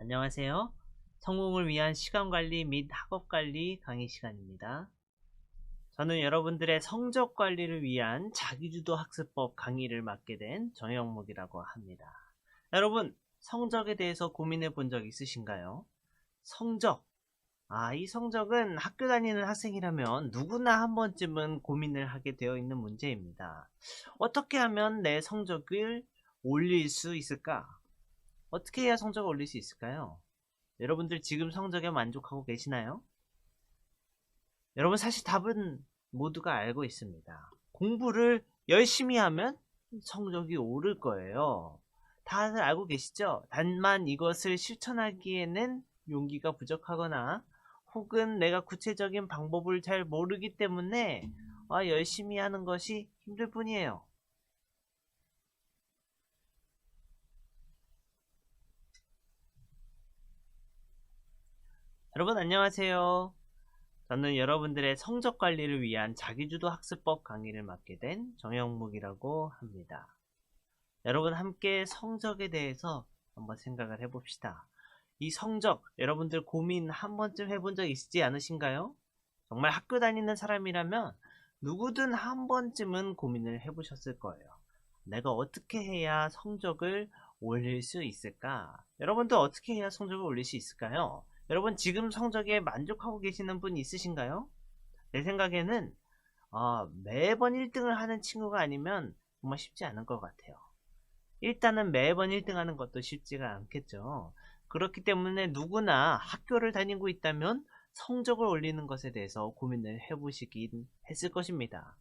안녕하세요. 성공을 위한 시간관리 및 학업관리 강의 시간입니다. 저는 여러분들의 성적 관리를 위한 자기주도 학습법 강의를 맡게 된 정영목이라고 합니다. 여러분, 성적에 대해서 고민해 본 적 있으신가요? 성적. 이 성적은 학교 다니는 학생이라면 누구나 한 번쯤은 고민을 하게 되어 있는 문제입니다. 어떻게 하면 내 성적을 올릴 수 있을까? 어떻게 해야 성적을 올릴 수 있을까요? 여러분들 지금 성적에 만족하고 계시나요? 여러분 사실 답은 모두가 알고 있습니다. 공부를 열심히 하면 성적이 오를 거예요. 다들 알고 계시죠? 다만 이것을 실천하기에는 용기가 부족하거나 혹은 내가 구체적인 방법을 잘 모르기 때문에 열심히 하는 것이 힘들 뿐이에요. 여러분 안녕하세요. 저는 여러분들의 성적 관리를 위한 자기주도 학습법 강의를 맡게 된 정영묵이라고 합니다. 여러분 함께 성적에 대해서 한번 생각을 해봅시다. 이 성적, 여러분들 고민 한 번쯤 해본 적 있지 않으신가요? 정말 학교 다니는 사람이라면 누구든 한 번쯤은 고민을 해보셨을 거예요. 내가 어떻게 해야 성적을 올릴 수 있을까? 여러분도 어떻게 해야 성적을 올릴 수 있을까요? 여러분 지금 성적에 만족하고 계시는 분 있으신가요? 내 생각에는 매번 1등을 하는 친구가 아니면 정말 쉽지 않을 것 같아요. 일단은 매번 1등 하는 것도 쉽지가 않겠죠. 그렇기 때문에 누구나 학교를 다니고 있다면 성적을 올리는 것에 대해서 고민을 해보시긴 했을 것입니다.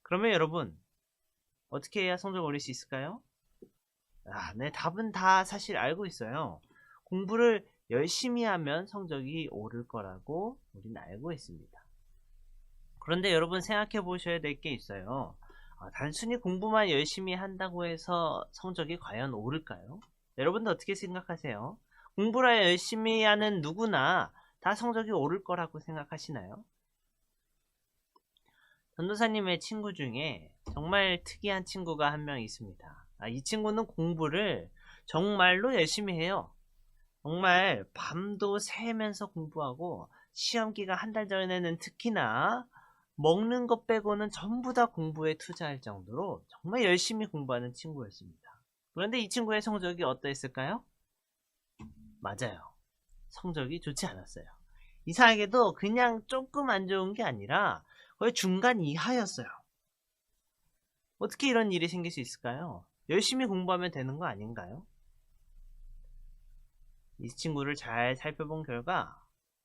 그러면 여러분 어떻게 해야 성적을 올릴 수 있을까요? 네, 답은 다 사실 알고 있어요. 공부를 열심히 하면 성적이 오를 거라고 우리는 알고 있습니다. 그런데 여러분 생각해 보셔야 될 게 있어요. 단순히 공부만 열심히 한다고 해서 성적이 과연 오를까요? 여러분도 어떻게 생각하세요? 공부를 열심히 하는 누구나 다 성적이 오를 거라고 생각하시나요? 전도사님의 친구 중에 정말 특이한 친구가 한 명 있습니다. 이 친구는 공부를 정말로 열심히 해요. 정말 밤도 새면서 공부하고 시험 기간 한 달 전에는 특히나 먹는 것 빼고는 전부 다 공부에 투자할 정도로 정말 열심히 공부하는 친구였습니다. 그런데 이 친구의 성적이 어떠했을까요? 맞아요. 성적이 좋지 않았어요. 이상하게도 그냥 조금 안 좋은 게 아니라 거의 중간 이하였어요. 어떻게 이런 일이 생길 수 있을까요? 열심히 공부하면 되는 거 아닌가요? 이 친구를 잘 살펴본 결과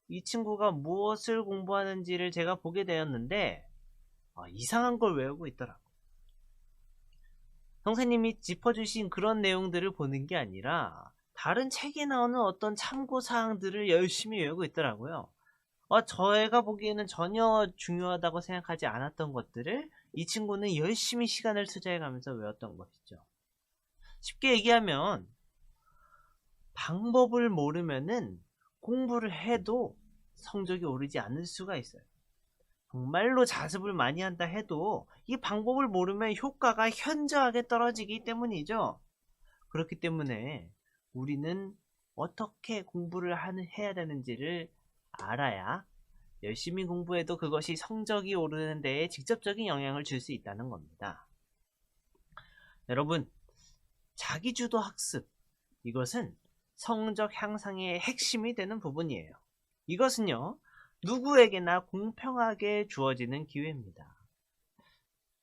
이 친구가 무엇을 공부하는지를 제가 보게 되었는데 이상한 걸 외우고 있더라고요. 선생님이 짚어주신 그런 내용들을 보는 게 아니라 다른 책에 나오는 어떤 참고사항들을 열심히 외우고 있더라고요. 저희가 보기에는 전혀 중요하다고 생각하지 않았던 것들을 이 친구는 열심히 시간을 투자해가면서 외웠던 것이죠. 쉽게 얘기하면 방법을 모르면은 공부를 해도 성적이 오르지 않을 수가 있어요. 정말로 자습을 많이 한다 해도 이 방법을 모르면 효과가 현저하게 떨어지기 때문이죠. 그렇기 때문에 우리는 어떻게 공부를 해야 되는지를 알아야 열심히 공부해도 그것이 성적이 오르는 데에 직접적인 영향을 줄 수 있다는 겁니다. 여러분, 자기주도 학습, 이것은 성적 향상의 핵심이 되는 부분이에요. 이것은요, 누구에게나 공평하게 주어지는 기회입니다.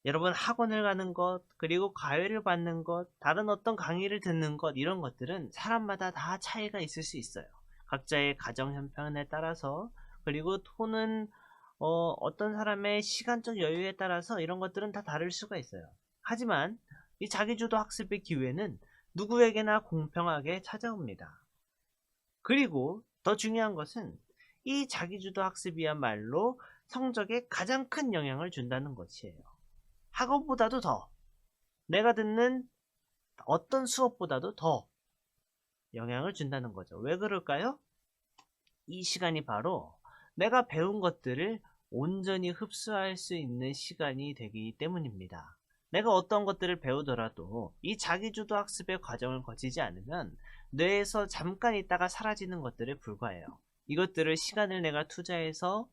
여러분 학원을 가는 것, 그리고 과외를 받는 것, 다른 어떤 강의를 듣는 것, 이런 것들은 사람마다 다 차이가 있을 수 있어요. 각자의 가정 형편에 따라서, 그리고 또는 어떤 사람의 시간적 여유에 따라서 이런 것들은 다 다를 수가 있어요. 하지만 이 자기주도 학습의 기회는 누구에게나 공평하게 찾아옵니다. 그리고 더 중요한 것은 이 자기주도 학습이야말로 성적에 가장 큰 영향을 준다는 것이에요. 학업보다도 더, 내가 듣는 어떤 수업보다도 더 영향을 준다는 거죠. 왜 그럴까요? 이 시간이 바로 내가 배운 것들을 온전히 흡수할 수 있는 시간이 되기 때문입니다. 내가 어떤 것들을 배우더라도 이 자기주도 학습의 과정을 거치지 않으면 뇌에서 잠깐 있다가 사라지는 것들에 불과해요. 이것들을 시간을 내가 투자해서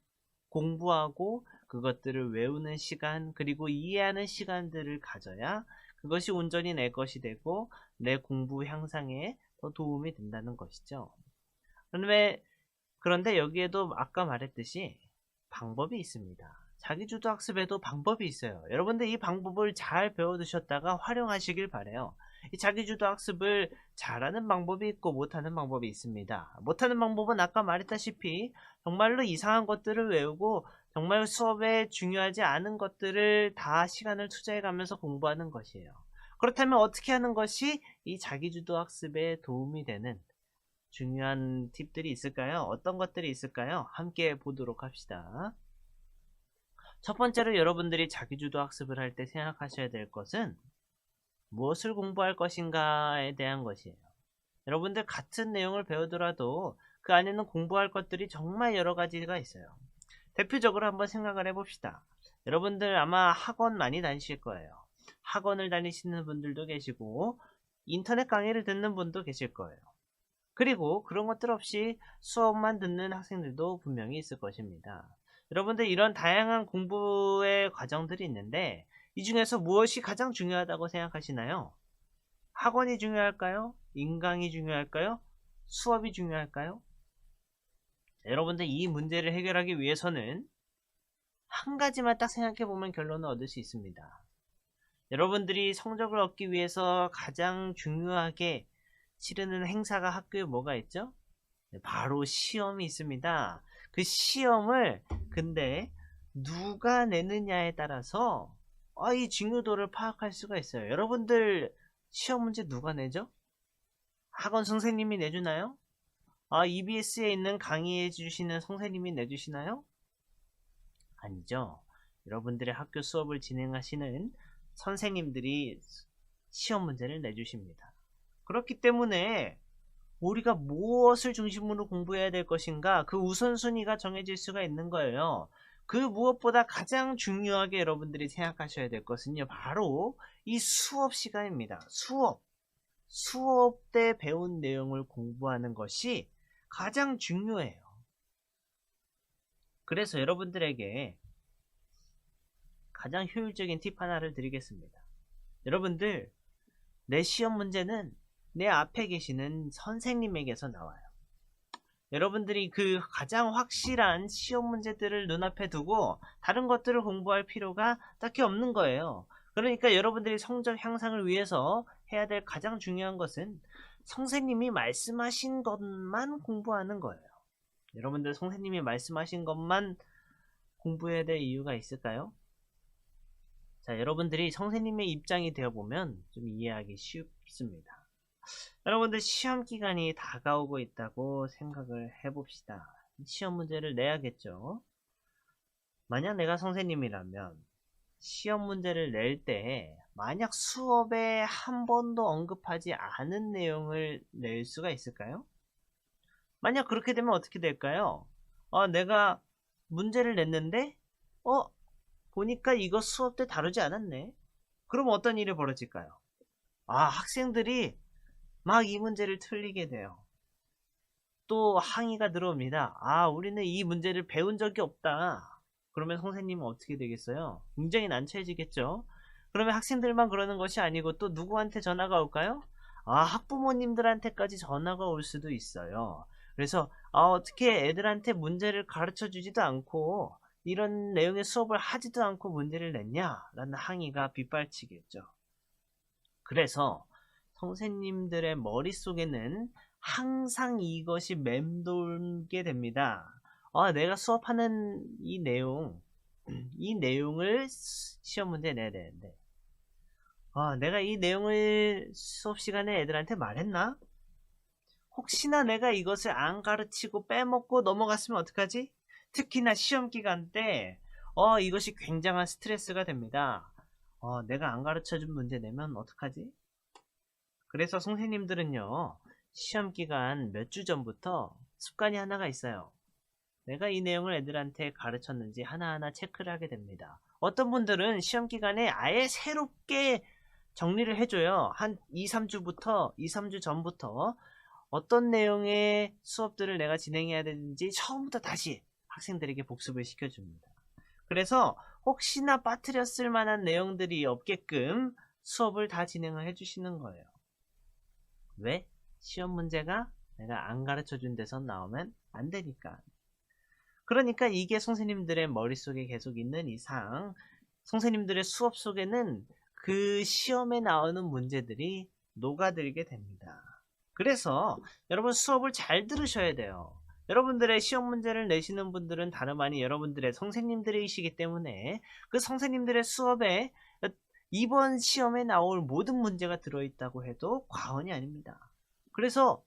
공부하고 그것들을 외우는 시간, 그리고 이해하는 시간들을 가져야 그것이 온전히 내 것이 되고 내 공부 향상에 더 도움이 된다는 것이죠. 그런데 여기에도 아까 말했듯이 방법이 있습니다. 자기주도 학습에도 방법이 있어요. 여러분들 이 방법을 잘 배워두셨다가 활용하시길 바래요. 이 자기주도 학습을 잘하는 방법이 있고 못하는 방법이 있습니다. 못하는 방법은 아까 말했다시피 정말로 이상한 것들을 외우고 정말 수업에 중요하지 않은 것들을 다 시간을 투자해 가면서 공부하는 것이에요. 그렇다면 어떻게 하는 것이 이 자기주도 학습에 도움이 되는 중요한 팁들이 있을까요? 어떤 것들이 있을까요? 함께 보도록 합시다. 첫 번째로 여러분들이 자기주도 학습을 할 때 생각하셔야 될 것은 무엇을 공부할 것인가에 대한 것이에요. 여러분들 같은 내용을 배우더라도 그 안에는 공부할 것들이 정말 여러 가지가 있어요. 대표적으로 한번 생각을 해봅시다. 여러분들 아마 학원 많이 다니실 거예요. 학원을 다니시는 분들도 계시고 인터넷 강의를 듣는 분도 계실 거예요. 그리고 그런 것들 없이 수업만 듣는 학생들도 분명히 있을 것입니다. 여러분들 이런 다양한 공부의 과정들이 있는데 이 중에서 무엇이 가장 중요하다고 생각하시나요? 학원이 중요할까요? 인강이 중요할까요? 수업이 중요할까요? 여러분들 이 문제를 해결하기 위해서는 한 가지만 딱 생각해 보면 결론을 얻을 수 있습니다. 여러분들이 성적을 얻기 위해서 가장 중요하게 치르는 행사가 학교에 뭐가 있죠? 바로 시험이 있습니다. 그 시험을 근데 누가 내느냐에 따라서 이 중요도를 파악할 수가 있어요. 여러분들 시험 문제 누가 내죠? 학원 선생님이 내주나요? EBS에 있는 강의해 주시는 선생님이 내주시나요? 아니죠. 여러분들의 학교 수업을 진행하시는 선생님들이 시험 문제를 내주십니다. 그렇기 때문에 우리가 무엇을 중심으로 공부해야 될 것인가, 그 우선순위가 정해질 수가 있는 거예요. 그 무엇보다 가장 중요하게 여러분들이 생각하셔야 될 것은요, 바로 이 수업 시간입니다. 수업 때 배운 내용을 공부하는 것이 가장 중요해요. 그래서 여러분들에게 가장 효율적인 팁 하나를 드리겠습니다. 여러분들, 내 시험 문제는 내 앞에 계시는 선생님에게서 나와요. 여러분들이 그 가장 확실한 시험 문제들을 눈앞에 두고 다른 것들을 공부할 필요가 딱히 없는 거예요. 그러니까 여러분들이 성적 향상을 위해서 해야 될 가장 중요한 것은 선생님이 말씀하신 것만 공부하는 거예요. 여러분들 선생님이 말씀하신 것만 공부해야 될 이유가 있을까요? 자, 여러분들이 선생님의 입장이 되어보면 좀 이해하기 쉽습니다. 여러분들 시험 기간이 다가오고 있다고 생각을 해봅시다. 시험 문제를 내야겠죠. 만약 내가 선생님이라면 시험 문제를 낼 때 만약 수업에 한 번도 언급하지 않은 내용을 낼 수가 있을까요? 만약 그렇게 되면 어떻게 될까요? 내가 문제를 냈는데 보니까 이거 수업 때 다루지 않았네. 그럼 어떤 일이 벌어질까요? 학생들이 막 이 문제를 틀리게 돼요. 또 항의가 들어옵니다. 우리는 이 문제를 배운 적이 없다. 그러면 선생님은 어떻게 되겠어요? 굉장히 난처해지겠죠? 그러면 학생들만 그러는 것이 아니고 또 누구한테 전화가 올까요? 학부모님들한테까지 전화가 올 수도 있어요. 그래서 어떻게 애들한테 문제를 가르쳐 주지도 않고 이런 내용의 수업을 하지도 않고 문제를 냈냐? 라는 항의가 빗발치겠죠. 그래서 선생님들의 머릿속에는 항상 이것이 맴돌게 됩니다. 내가 수업하는 이 내용을 시험 문제에 내야 되는데 내가 이 내용을 수업 시간에 애들한테 말했나? 혹시나 내가 이것을 안 가르치고 빼먹고 넘어갔으면 어떡하지? 특히나 시험 기간 때 이것이 굉장한 스트레스가 됩니다. 내가 안 가르쳐준 문제 내면 어떡하지? 그래서 선생님들은요, 시험 기간 몇 주 전부터 습관이 하나가 있어요. 내가 이 내용을 애들한테 가르쳤는지 하나하나 체크를 하게 됩니다. 어떤 분들은 시험 기간에 아예 새롭게 정리를 해줘요. 한 2, 3주 전부터 어떤 내용의 수업들을 내가 진행해야 되는지 처음부터 다시 학생들에게 복습을 시켜줍니다. 그래서 혹시나 빠뜨렸을 만한 내용들이 없게끔 수업을 다 진행을 해주시는 거예요. 왜? 시험 문제가 내가 안 가르쳐준 데서 나오면 안 되니까. 그러니까 이게 선생님들의 머릿속에 계속 있는 이상 선생님들의 수업 속에는 그 시험에 나오는 문제들이 녹아들게 됩니다. 그래서 여러분 수업을 잘 들으셔야 돼요. 여러분들의 시험 문제를 내시는 분들은 다름 아닌 여러분들의 선생님들이시기 때문에 그 선생님들의 수업에 이번 시험에 나올 모든 문제가 들어있다고 해도 과언이 아닙니다. 그래서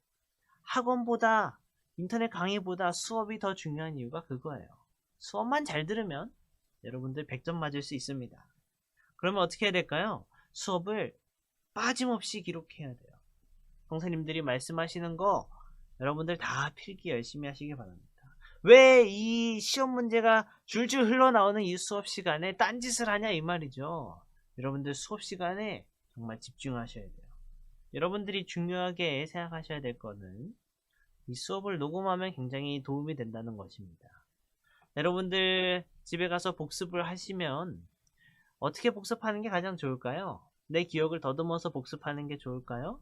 학원보다 인터넷 강의보다 수업이 더 중요한 이유가 그거예요. 수업만 잘 들으면 여러분들 100점 맞을 수 있습니다. 그러면 어떻게 해야 될까요? 수업을 빠짐없이 기록해야 돼요. 선생님들이 말씀하시는 거 여러분들 다 필기 열심히 하시기 바랍니다. 왜 이 시험 문제가 줄줄 흘러나오는 이 수업 시간에 딴짓을 하냐 이 말이죠. 여러분들 수업 시간에 정말 집중하셔야 돼요. 여러분들이 중요하게 생각하셔야 될 거는 이 수업을 녹음하면 굉장히 도움이 된다는 것입니다. 여러분들 집에 가서 복습을 하시면 어떻게 복습하는 게 가장 좋을까요? 내 기억을 더듬어서 복습하는 게 좋을까요?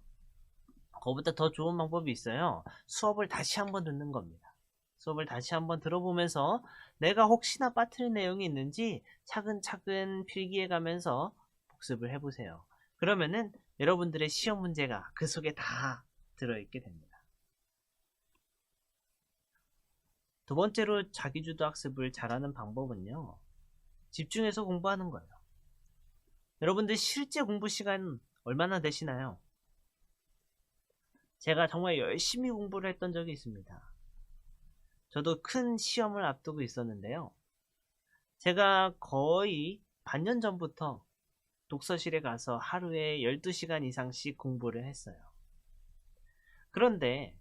그거보다 더 좋은 방법이 있어요. 수업을 다시 한번 듣는 겁니다. 수업을 다시 한번 들어보면서 내가 혹시나 빠뜨린 내용이 있는지 차근차근 필기해 가면서 복습을 해보세요. 그러면은 여러분들의 시험 문제가 그 속에 다 들어있게 됩니다. 두 번째로 자기주도 학습을 잘하는 방법은요. 집중해서 공부하는 거예요. 여러분들 실제 공부 시간 얼마나 되시나요? 제가 정말 열심히 공부를 했던 적이 있습니다. 저도 큰 시험을 앞두고 있었는데요. 제가 거의 반년 전부터 독서실에 가서 하루에 12시간 이상씩 공부를 했어요. 그런데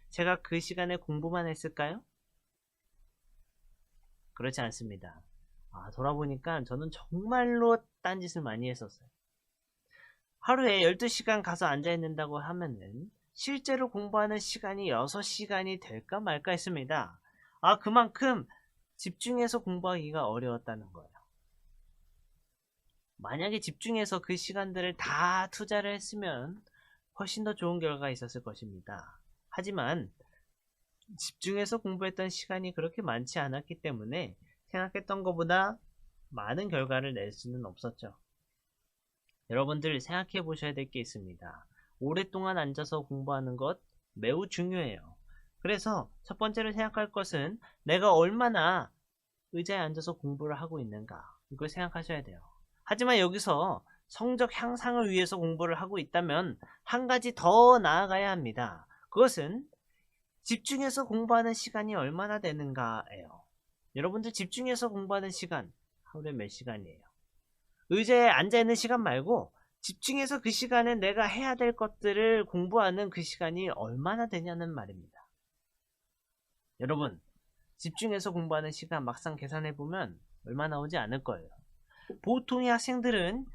제가 그 시간에 공부만 했을까요? 그렇지 않습니다. 돌아보니까 저는 정말로 딴짓을 많이 했었어요. 하루에 12시간 가서 앉아있는다고 하면은 실제로 공부하는 시간이 6시간이 될까 말까 했습니다. 그만큼 집중해서 공부하기가 어려웠다는 거예요. 만약에 집중해서 그 시간들을 다 투자를 했으면 훨씬 더 좋은 결과가 있었을 것입니다. 하지만 집중해서 공부했던 시간이 그렇게 많지 않았기 때문에 생각했던 것보다 많은 결과를 낼 수는 없었죠. 여러분들 생각해 보셔야 될 게 있습니다. 오랫동안 앉아서 공부하는 것 매우 중요해요. 그래서 첫 번째로 생각할 것은 내가 얼마나 의자에 앉아서 공부를 하고 있는가, 이걸 생각하셔야 돼요. 하지만 여기서 성적 향상을 위해서 공부를 하고 있다면 한 가지 더 나아가야 합니다. 그것은 집중해서 공부하는 시간이 얼마나 되는가예요. 여러분들 집중해서 공부하는 시간 하루에 몇 시간이에요? 의자에 앉아있는 시간 말고 집중해서 그 시간에 내가 해야 될 것들을 공부하는 그 시간이 얼마나 되냐는 말입니다. 여러분, 집중해서 공부하는 시간 막상 계산해보면 얼마 나오지 않을 거예요. 보통의 학생들은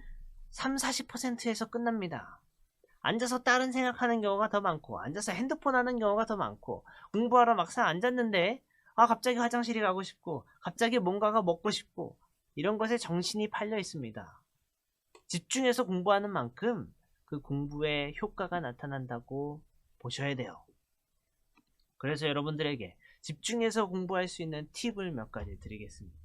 30-40%에서 끝납니다. 앉아서 다른 생각하는 경우가 더 많고, 앉아서 핸드폰 하는 경우가 더 많고, 공부하러 막상 앉았는데 갑자기 화장실이 가고 싶고, 갑자기 뭔가가 먹고 싶고, 이런 것에 정신이 팔려 있습니다. 집중해서 공부하는 만큼 그 공부에 효과가 나타난다고 보셔야 돼요. 그래서 여러분들에게 집중해서 공부할 수 있는 팁을 몇 가지 드리겠습니다.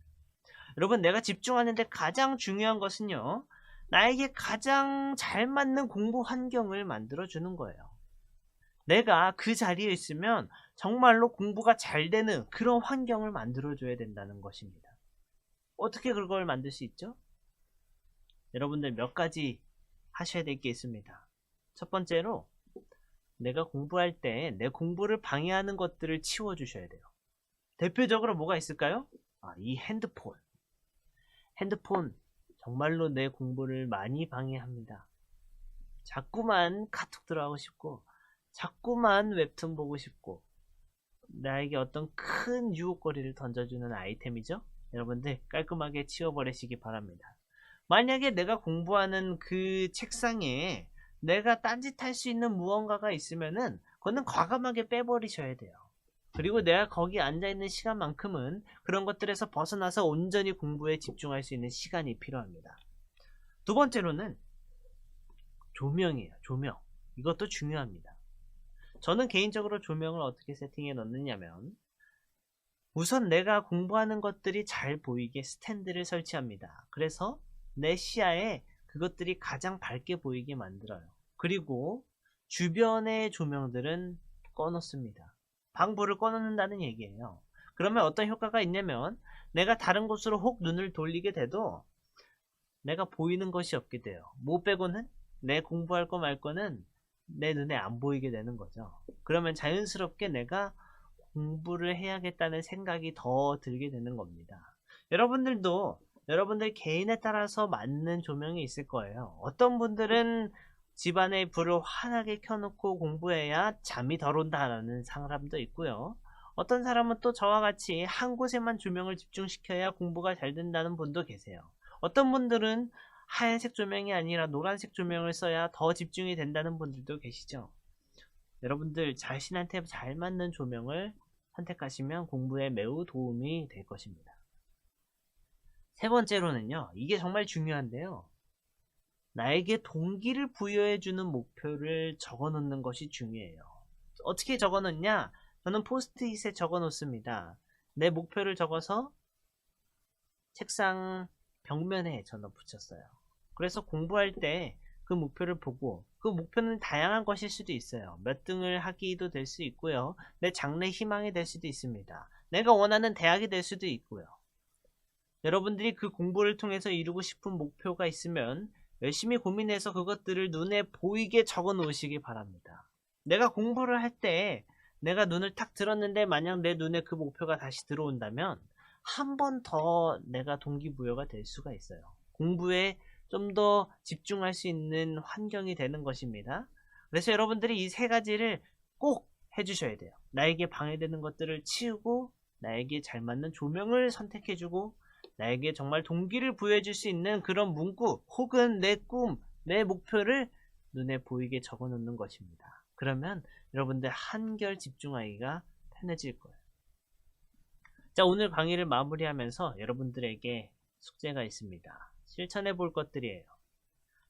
여러분, 내가 집중하는데 가장 중요한 것은요, 나에게 가장 잘 맞는 공부 환경을 만들어주는 거예요. 내가 그 자리에 있으면 정말로 공부가 잘 되는 그런 환경을 만들어줘야 된다는 것입니다. 어떻게 그걸 만들 수 있죠? 여러분들 몇 가지 하셔야 될 게 있습니다. 첫 번째로 내가 공부할 때 내 공부를 방해하는 것들을 치워주셔야 돼요. 대표적으로 뭐가 있을까요? 이 핸드폰. 핸드폰 정말로 내 공부를 많이 방해합니다. 자꾸만 카톡 들어가고 싶고, 자꾸만 웹툰 보고 싶고, 나에게 어떤 큰 유혹거리를 던져주는 아이템이죠. 여러분들 깔끔하게 치워버리시기 바랍니다. 만약에 내가 공부하는 그 책상에 내가 딴짓할 수 있는 무언가가 있으면은 그거는 과감하게 빼버리셔야 돼요. 그리고 내가 거기 앉아있는 시간만큼은 그런 것들에서 벗어나서 온전히 공부에 집중할 수 있는 시간이 필요합니다. 두 번째로는 조명이에요. 조명. 이것도 중요합니다. 저는 개인적으로 조명을 어떻게 세팅해 놓느냐면 우선 내가 공부하는 것들이 잘 보이게 스탠드를 설치합니다. 그래서 내 시야에 그것들이 가장 밝게 보이게 만들어요. 그리고 주변의 조명들은 꺼놓습니다. 방불을 꺼놓는다는 얘기예요. 그러면 어떤 효과가 있냐면 내가 다른 곳으로 혹 눈을 돌리게 돼도 내가 보이는 것이 없게 돼요. 뭐 빼고는 내 공부할 거 말 거는 내 눈에 안 보이게 되는 거죠. 그러면 자연스럽게 내가 공부를 해야겠다는 생각이 더 들게 되는 겁니다. 여러분들도 여러분들 개인에 따라서 맞는 조명이 있을 거예요. 어떤 분들은 집안의 불을 환하게 켜놓고 공부해야 잠이 덜 온다라는 사람도 있고요. 어떤 사람은 또 저와 같이 한 곳에만 조명을 집중시켜야 공부가 잘 된다는 분도 계세요. 어떤 분들은 하얀색 조명이 아니라 노란색 조명을 써야 더 집중이 된다는 분들도 계시죠. 여러분들 자신한테 잘 맞는 조명을 선택하시면 공부에 매우 도움이 될 것입니다. 세 번째로는요, 이게 정말 중요한데요. 나에게 동기를 부여해주는 목표를 적어 놓는 것이 중요해요. 어떻게 적어 놓냐? 저는 포스트잇에 적어 놓습니다. 내 목표를 적어서 책상 벽면에 저는 붙였어요. 그래서 공부할 때 그 목표를 보고, 그 목표는 다양한 것일 수도 있어요. 몇 등을 하기도 될 수 있고요. 내 장래 희망이 될 수도 있습니다. 내가 원하는 대학이 될 수도 있고요. 여러분들이 그 공부를 통해서 이루고 싶은 목표가 있으면 열심히 고민해서 그것들을 눈에 보이게 적어 놓으시기 바랍니다. 내가 공부를 할 때 내가 눈을 탁 들었는데 만약 내 눈에 그 목표가 다시 들어온다면 한 번 더 내가 동기부여가 될 수가 있어요. 공부에 좀 더 집중할 수 있는 환경이 되는 것입니다. 그래서 여러분들이 이 세 가지를 꼭 해주셔야 돼요. 나에게 방해되는 것들을 치우고 나에게 잘 맞는 조명을 선택해주고 나에게 정말 동기를 부여해줄 수 있는 그런 문구 혹은 내 꿈, 내 목표를 눈에 보이게 적어 놓는 것입니다. 그러면 여러분들 한결 집중하기가 편해질 거예요. 자, 오늘 강의를 마무리하면서 여러분들에게 숙제가 있습니다. 실천해 볼 것들이에요.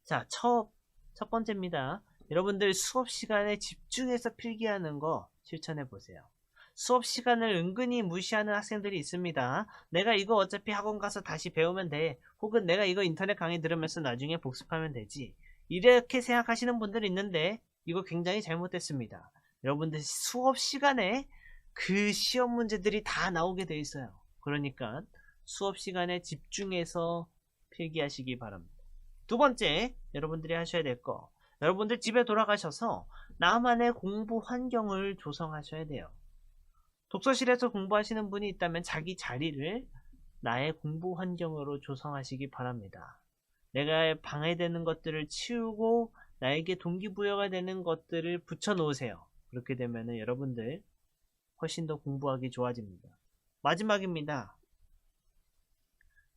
자, 첫 번째입니다. 여러분들 수업 시간에 집중해서 필기하는 거 실천해 보세요. 수업 시간을 은근히 무시하는 학생들이 있습니다. 내가 이거 어차피 학원 가서 다시 배우면 돼. 혹은 내가 이거 인터넷 강의 들으면서 나중에 복습하면 되지. 이렇게 생각하시는 분들이 있는데 이거 굉장히 잘못됐습니다. 여러분들 수업 시간에 그 시험 문제들이 다 나오게 돼 있어요. 그러니까 수업 시간에 집중해서 필기하시기 바랍니다. 두 번째, 여러분들이 하셔야 될 거. 여러분들 집에 돌아가셔서 나만의 공부 환경을 조성하셔야 돼요. 독서실에서 공부하시는 분이 있다면 자기 자리를 나의 공부 환경으로 조성하시기 바랍니다. 내가 방해되는 것들을 치우고 나에게 동기부여가 되는 것들을 붙여 놓으세요. 그렇게 되면 여러분들 훨씬 더 공부하기 좋아집니다. 마지막입니다.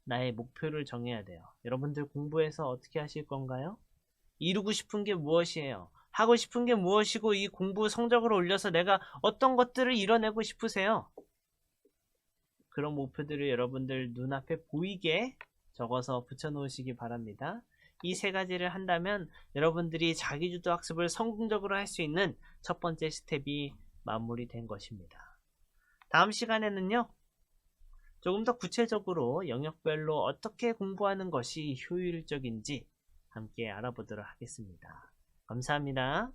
나의 목표를 정해야 돼요. 여러분들 공부해서 어떻게 하실 건가요? 이루고 싶은 게 무엇이에요? 하고 싶은 게 무엇이고 이 공부 성적을 올려서 내가 어떤 것들을 이뤄내고 싶으세요? 그런 목표들을 여러분들 눈앞에 보이게 적어서 붙여 놓으시기 바랍니다. 이 세 가지를 한다면 여러분들이 자기주도 학습을 성공적으로 할 수 있는 첫 번째 스텝이 마무리된 것입니다. 다음 시간에는요, 조금 더 구체적으로 영역별로 어떻게 공부하는 것이 효율적인지 함께 알아보도록 하겠습니다. 감사합니다.